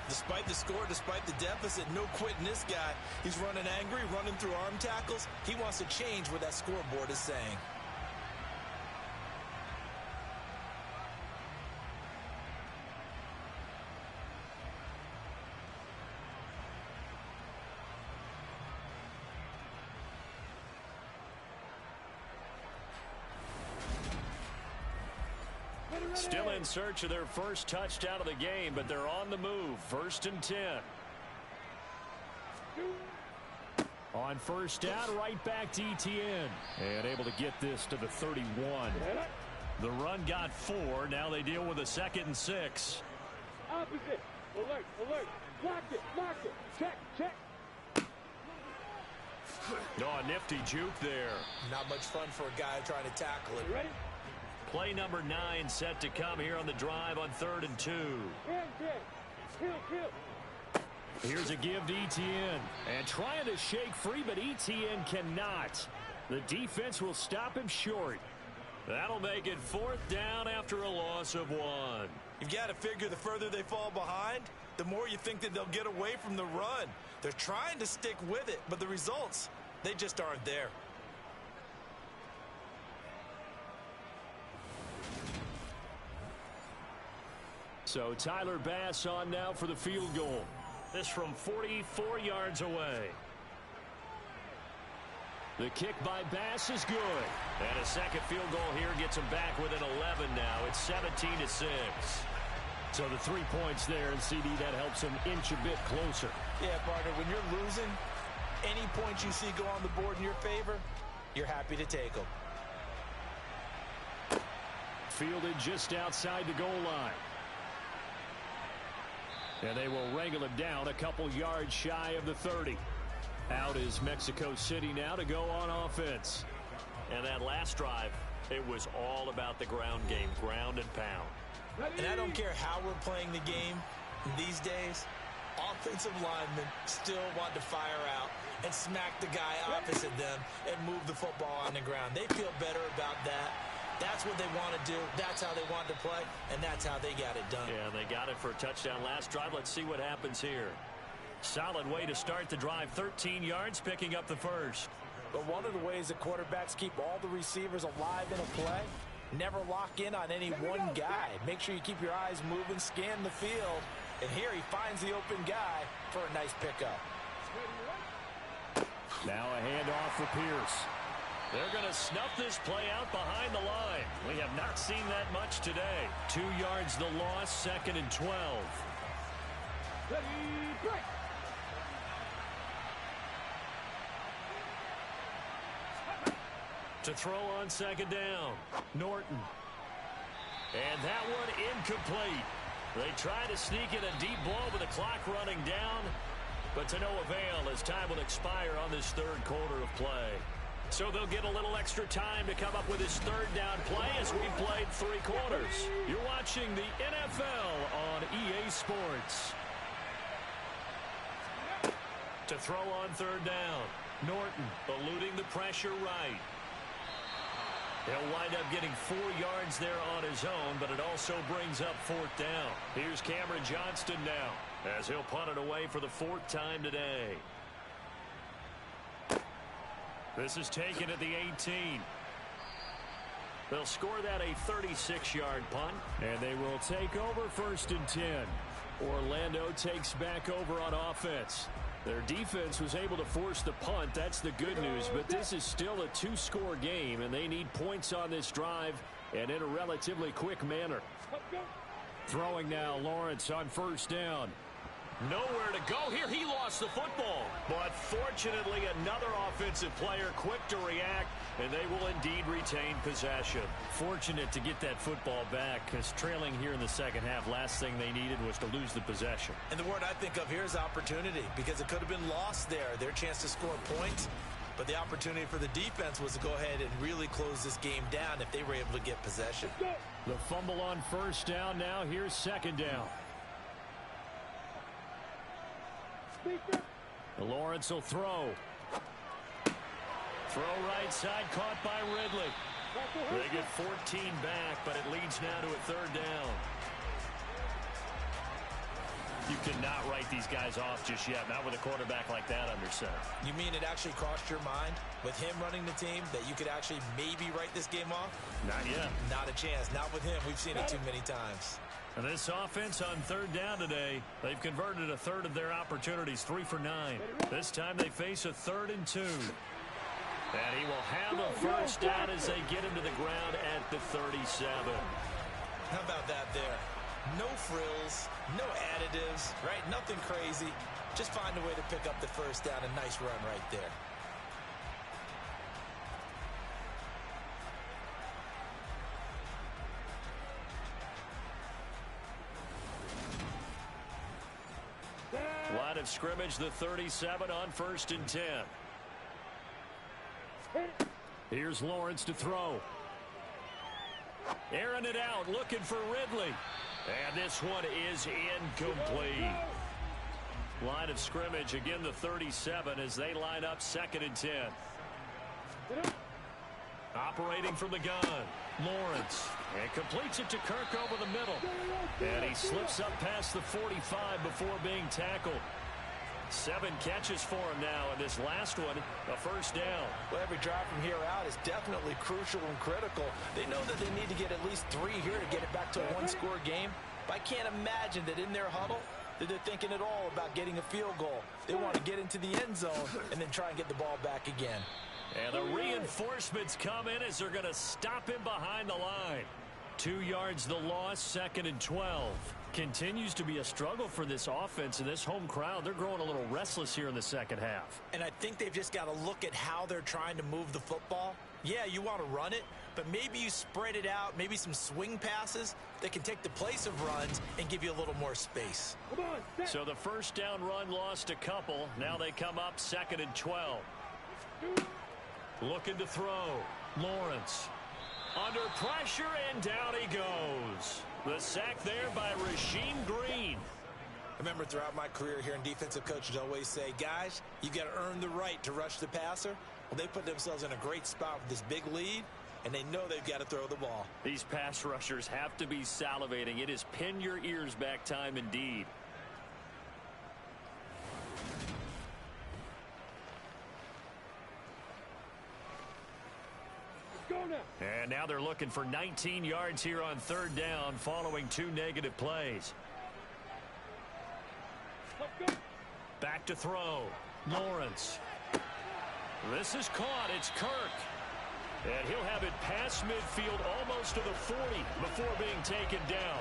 Despite the score, despite the deficit, no quitting this guy. He's running angry, running through arm tackles. He wants to change what that scoreboard is saying. Still in search of their first touchdown of the game, but they're on the move. 1st and 10. On 1st down, right back to Etienne. And able to get this to the 31. The run got 4. Now they deal with a 2nd and 6. Opposite. Alert. Block it. Check. Oh, nifty juke there. Not much fun for a guy trying to tackle it. Ready? Play number 9 set to come here on the drive on 3rd and 2. Kill. Here's a give to Etienne. And trying to shake free, but Etienne cannot. The defense will stop him short. That'll make it 4th down after a loss of 1. You've got to figure the further they fall behind, the more you think that they'll get away from the run. They're trying to stick with it, but the results, They just aren't there. So Tyler Bass on now for the field goal. This from 44 yards away. The kick by Bass is good. And a second field goal here gets him back within 11 now. It's 17-6. So the 3 points there, and CD, that helps him inch a bit closer. Yeah, partner, when you're losing, any points you see go on the board in your favor, you're happy to take them. Fielded just outside the goal line. And they will wrangle him down a couple yards shy of the 30. Out is Mexico City now to go on offense. And that last drive, it was all about the ground game, ground and pound. And I don't care how we're playing the game these days, offensive linemen still want to fire out and smack the guy opposite them and move the football on the ground. They feel better about that. That's what they want to do. That's how they want to play, and that's how they got it done. Yeah, they got it for a touchdown last drive. Let's see what happens here. Solid way to start the drive. 13 yards, picking up the first. But one of the ways that quarterbacks keep all the receivers alive in a play, never lock in on any one guy. Make sure you keep your eyes moving, scan the field, and here he finds the open guy for a nice pickup. Now a handoff for Pierce. They're going to snuff this play out behind the line. We have not seen that much today. 2 yards the loss, 2nd and 12. Ready, break. To throw on 2nd down, Norton. And that one incomplete. They try to sneak in a deep ball with the clock running down, but to no avail as time will expire on this third quarter of play. So they'll get a little extra time to come up with his third down play as we played 3 quarters. You're watching the NFL on EA Sports. To throw on 3rd down, Norton eluding the pressure right. He'll wind up getting 4 yards there on his own, but it also brings up 4th down. Here's Cameron Johnston now as he'll punt it away for the 4th time today. This is taken at the 18. They'll score that a 36-yard punt. And they will take over 1st and 10. Orlando takes back over on offense. Their defense was able to force the punt. That's the good news. But this is still a 2-score game, and they need points on this drive and in a relatively quick manner. Throwing now, Lawrence on 1st down. Nowhere to go here. He lost the football. But fortunately, another offensive player quick to react, and they will indeed retain possession. Fortunate to get that football back, because trailing here in the second half, last thing they needed was to lose the possession. And the word I think of here is opportunity, because it could have been lost there, their chance to score points. But the opportunity for the defense was to go ahead and really close this game down if they were able to get possession. The fumble on 1st down now. Here's 2nd down. Lawrence will throw. Throw right side, caught by Ridley. They get 14 back, but it leads now to a 3rd down. You cannot write these guys off just yet, not with a quarterback like that under center. You mean it actually crossed your mind with him running the team that you could actually maybe write this game off? Not yet. Not a chance. Not with him. We've seen it too many times. And this offense on 3rd down today, they've converted a third of their opportunities, 3 for 9. This time they face a 3rd and 2. And he will have a 1st down as they get him to the ground at the 37. How about that there? No frills, no additives, right? Nothing crazy. Just find a way to pick up the 1st down. A nice run right there. Line of scrimmage, the 37 on 1st and 10. Here's Lawrence to throw. Airing it out, looking for Ridley. And this one is incomplete. Line of scrimmage, again the 37 as they line up 2nd and 10. Operating from the gun, Lawrence. And completes it to Kirk over the middle. And he slips up past the 45 before being tackled. 7 catches for him now, and this last one, a first down. Well, every drive from here out is definitely crucial and critical. They know that they need to get at least 3 here to get it back to a one-score game. But I can't imagine that in their huddle that they're thinking at all about getting a field goal. They want to get into the end zone and then try and get the ball back again. And the reinforcements come in as they're going to stop him behind the line. 2 yards the loss, 2nd and 12. Continues to be a struggle for this offense and this home crowd. They're growing a little restless here in the second half. And I think they've just got to look at how they're trying to move the football. Yeah, you want to run it, but maybe you spread it out, maybe some swing passes that can take the place of runs and give you a little more space. So the first down run lost a couple. Now they come up 2nd and 12. Looking to throw. Lawrence. Under pressure, and down he goes. The sack there by Rasheem Green. I remember throughout my career here in defensive coaches always say, guys, you got to earn the right to rush the passer. Well, they put themselves in a great spot with this big lead, and they know they've got to throw the ball. These pass rushers have to be salivating. It is pin your ears back time indeed. And now they're looking for 19 yards here on 3rd down following 2 negative plays. Back to throw. Lawrence. This is caught. It's Kirk. And he'll have it past midfield almost to the 40 before being taken down.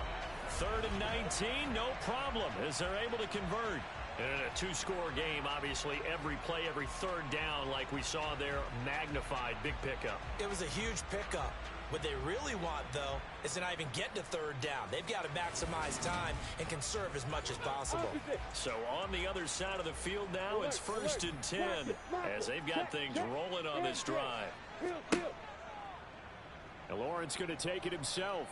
3rd and 19, no problem as they're able to convert. And in a 2-score game, obviously, every play, every 3rd down, like we saw there, magnified. Big pickup. It was a huge pickup. What they really want, though, is to not even get to 3rd down. They've got to maximize time and conserve as much as possible. So on the other side of the field now, it's 1st and 10 as they've got things rolling on this drive. And Lawrence going to take it himself.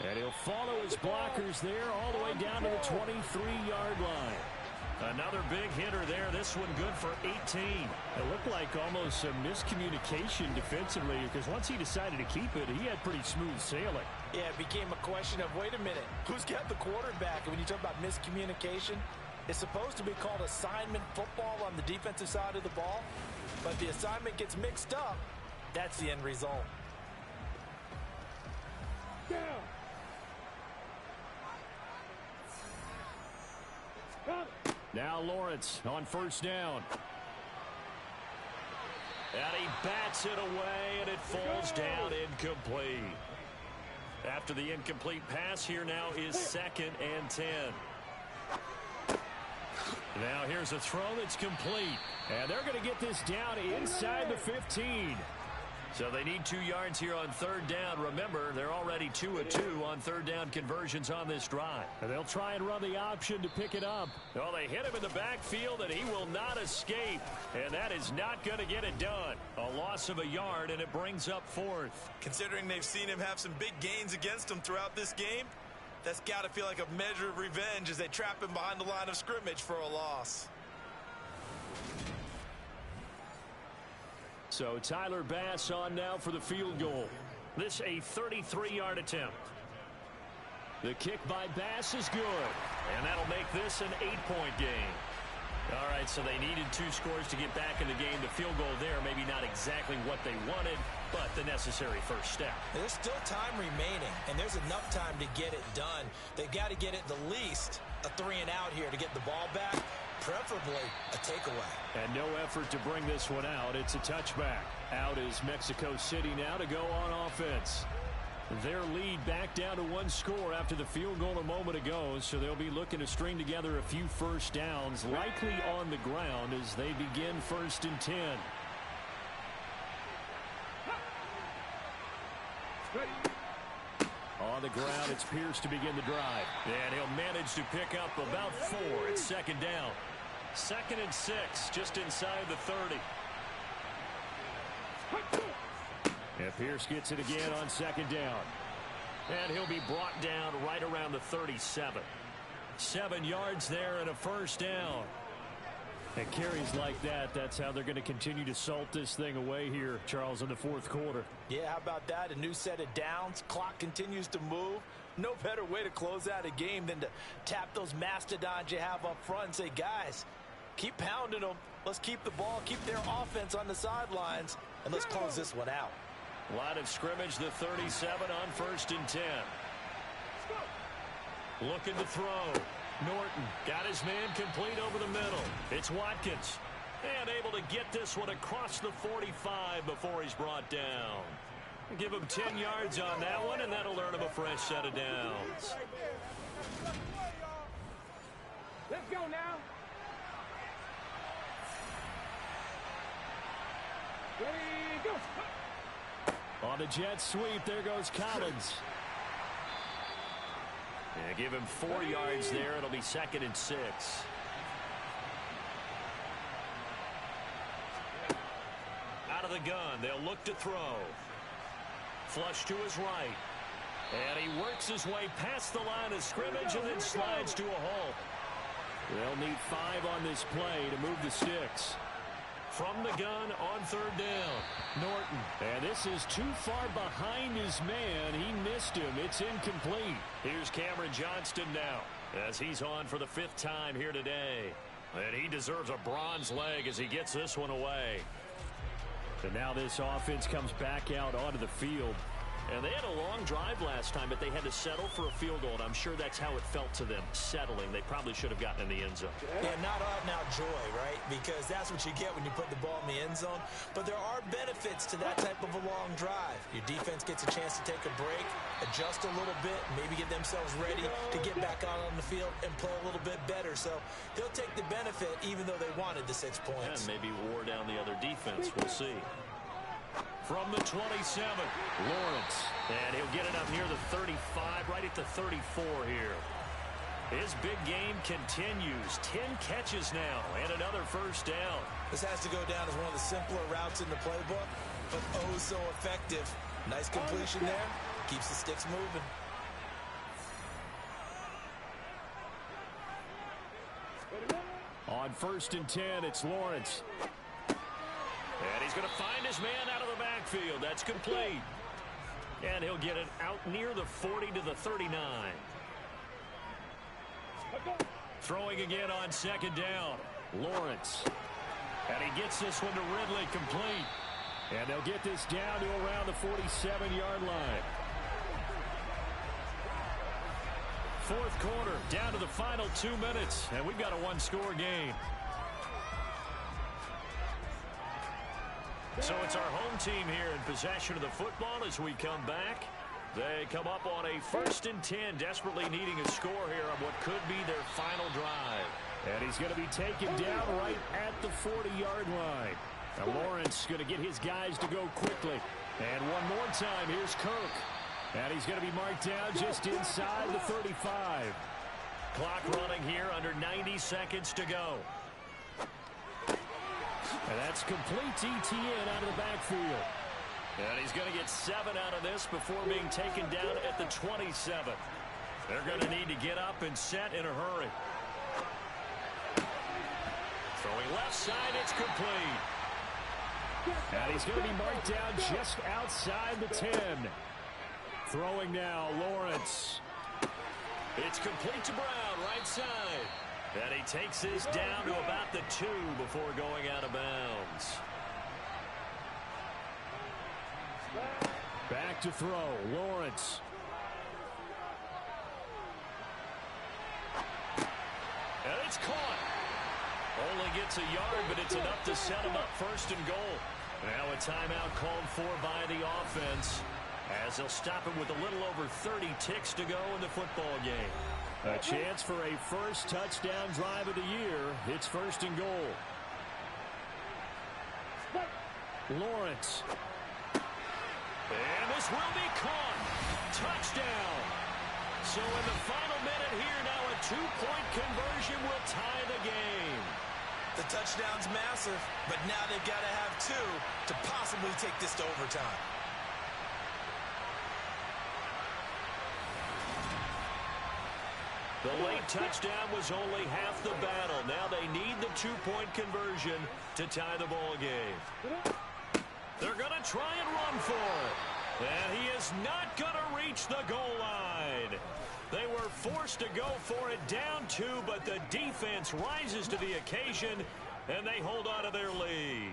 And he'll follow his blockers there all the way down to the 23-yard line. Another big hitter there. This one good for 18. It looked like almost some miscommunication defensively because once he decided to keep it, he had pretty smooth sailing. Yeah, it became a question of, wait a minute, who's got the quarterback? And when you talk about miscommunication, it's supposed to be called assignment football on the defensive side of the ball. But the assignment gets mixed up. That's the end result. Now Lawrence on 1st down. And he bats it away, and it falls down incomplete. After the incomplete pass, here now is 2nd and 10. Now here's a throw that's complete. And they're going to get this down inside the 15. So they need 2 yards here on 3rd down. Remember, they're already 2 of 2 on 3rd down conversions on this drive. And they'll try and run the option to pick it up. Well, they hit him in the backfield, and he will not escape. And that is not going to get it done. A loss of a yard, and it brings up 4th. Considering they've seen him have some big gains against him throughout this game, that's got to feel like a measure of revenge as they trap him behind the line of scrimmage for a loss. So Tyler Bass on now for the field goal. This a 33-yard attempt. The kick by Bass is good. And that'll make this an 8-point game. All right, so they needed 2 scores to get back in the game. The field goal there, maybe not exactly what they wanted, but the necessary first step. There's still time remaining, and there's enough time to get it done. They've got to get at the least a 3-and-out here to get the ball back, preferably a takeaway. And no effort to bring this one out. It's a touchback. Out is Mexico City now to go on offense. Their lead back down to 1 score after the field goal a moment ago, so they'll be looking to string together a few first downs, likely on the ground as they begin 1st and 10. On the ground, it's Pierce to begin the drive. And he'll manage to pick up about 4. It's 2nd down. 2nd and 6, just inside the 30. And Pierce gets it again on 2nd down. And he'll be brought down right around the 37. 7 yards there and a first down. And carries like that, that's how they're going to continue to salt this thing away here, Charles, in the 4th quarter. Yeah, how about that? A new set of downs. Clock continues to move. No better way to close out a game than to tap those mastodons you have up front and say, guys, keep pounding them. Let's keep the ball, keep their offense on the sidelines, and let's close this one out. Line of scrimmage, the 37 on 1st and 10. Looking to throw. Norton got his man complete over the middle. It's Watkins. And able to get this one across the 45 before he's brought down. Give him 10 yards on that one, and that'll earn him a fresh set of downs. Let's go now. Ready, go. On the jet sweep, there goes Collins. Yeah, give him 4 yards there. It'll be 2nd and 6. Out of the gun, they'll look to throw. Flush to his right. And he works his way past the line of scrimmage and then slides to a halt. They'll need 5 on this play to move the sticks. From the gun on 3rd down. Norton. And this is too far behind his man. He missed him. It's incomplete. Here's Cameron Johnston now as he's on for the 5th time here today. And he deserves a bronze leg as he gets this one away. And now this offense comes back out onto the field. And they had a long drive last time, but they had to settle for a field goal. And I'm sure that's how it felt to them, settling. They probably should have gotten in the end zone. Yeah, not out-and-out joy, right? Because that's what you get when you put the ball in the end zone. But there are benefits to that type of a long drive. Your defense gets a chance to take a break, adjust a little bit, maybe get themselves ready to get back out on the field and play a little bit better. So they'll take the benefit even though they wanted the 6 points. And maybe wore down the other defense. We'll see. From the 27, Lawrence. And he'll get it up near the 35, right at the 34 here. His big game continues. 10 catches now and another 1st down. This has to go down as one of the simpler routes in the playbook, but oh so effective. Nice completion there. Keeps the sticks moving. On 1st and 10, it's Lawrence. And he's going to find his man out of the backfield. That's complete. And he'll get it out near the 40 to the 39. Throwing again on 2nd down. Lawrence. And he gets this one to Ridley complete. And they'll get this down to around the 47-yard line. 4th quarter, down to the final 2 minutes. And we've got a 1-score game. So it's our home team here in possession of the football as we come back. They come up on a 1st and 10, desperately needing a score here on what could be their final drive. And he's going to be taken down right at the 40-yard line. Now Lawrence going to get his guys to go quickly. And one more time, here's Kirk. And he's going to be marked down just inside the 35. Clock running here, under 90 seconds to go. And that's complete ETN out of the backfield. And he's going to get 7 out of this before being taken down at the 27. They're going to need to get up and set in a hurry. Throwing left side, it's complete. And he's going to be marked down just outside the 10. Throwing now, Lawrence. It's complete to Brown, right side. And he takes this down to about the 2 before going out of bounds. Back to throw, Lawrence. And it's caught. Only gets a yard, but it's enough to set him up 1st and goal. Now a timeout called for by the offense, as they'll stop him with a little over 30 ticks to go in the football game. A chance for a first touchdown drive of the year. It's 1st and goal. Lawrence. And this will be caught. Touchdown. So in the final minute here now, a 2-point conversion will tie the game. The touchdown's massive, but now they've got to have 2 to possibly take this to overtime. The late touchdown was only half the battle. Now they need the 2-point conversion to tie the ball game. They're going to try and run for it. And he is not going to reach the goal line. They were forced to go for it down 2, but the defense rises to the occasion, and they hold on to their lead.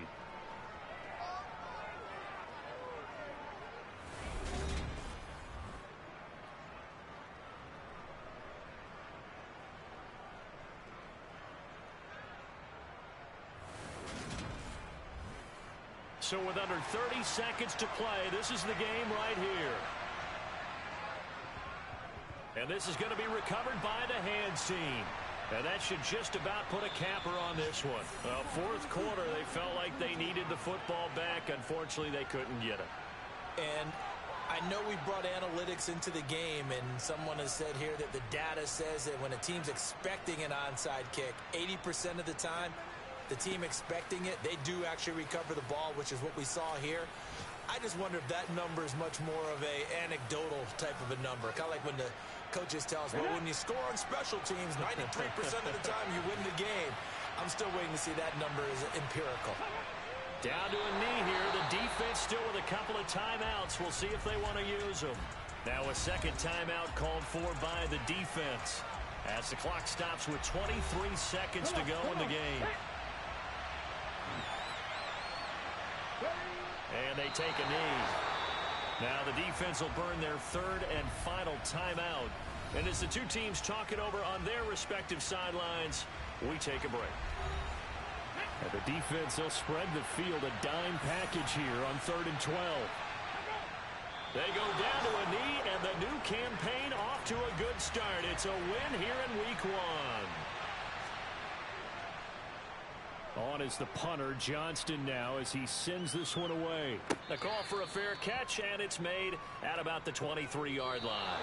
So with under 30 seconds to play, this is the game right here. And this is going to be recovered by the hands team. And that should just about put a capper on this one. Well, fourth quarter, they felt like they needed the football back. Unfortunately, they couldn't get it. And I know we brought analytics into the game, and someone has said here that the data says that when a team's expecting an onside kick, 80% of the time, the team expecting it, they do actually recover the ball, which is what we saw here. I just wonder if that number is much more of a anecdotal type of a number. Kind of like when the coaches tell us, well, when you score on special teams, 93% of the time you win the game. I'm still waiting to see that number is empirical. Down to a knee here. The defense still with a couple of timeouts. We'll see if they want to use them. Now a second timeout called for by the defense as the clock stops with 23 seconds to go in the game. And they take a knee. Now the defense will burn their third and final timeout. And as the two teams talk it over on their respective sidelines, we take a break. And the defense, they'll spread the field, a dime package here on 3rd and 12. They go down to a knee, and the new campaign off to a good start. It's a win here in week 1. On is the punter, Johnston now, as he sends this one away. The call for a fair catch, and it's made at about the 23-yard line.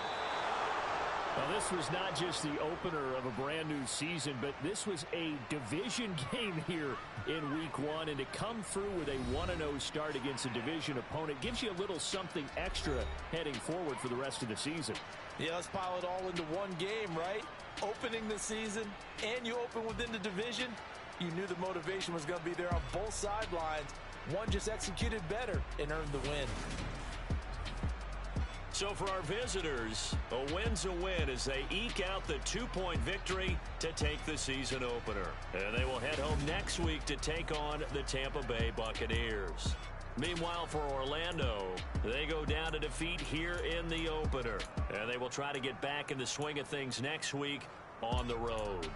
Now, this was not just the opener of a brand-new season, but this was a division game here in week 1, and to come through with a 1-0 start against a division opponent gives you a little something extra heading forward for the rest of the season. Yeah, let's pile it all into one game, right? Opening the season, and you open within the division. You knew the motivation was going to be there on both sidelines. One just executed better and earned the win. So for our visitors, a win's a win as they eke out the 2-point victory to take the season opener. And they will head home next week to take on the Tampa Bay Buccaneers. Meanwhile, for Orlando, they go down to defeat here in the opener. And they will try to get back in the swing of things next week on the road.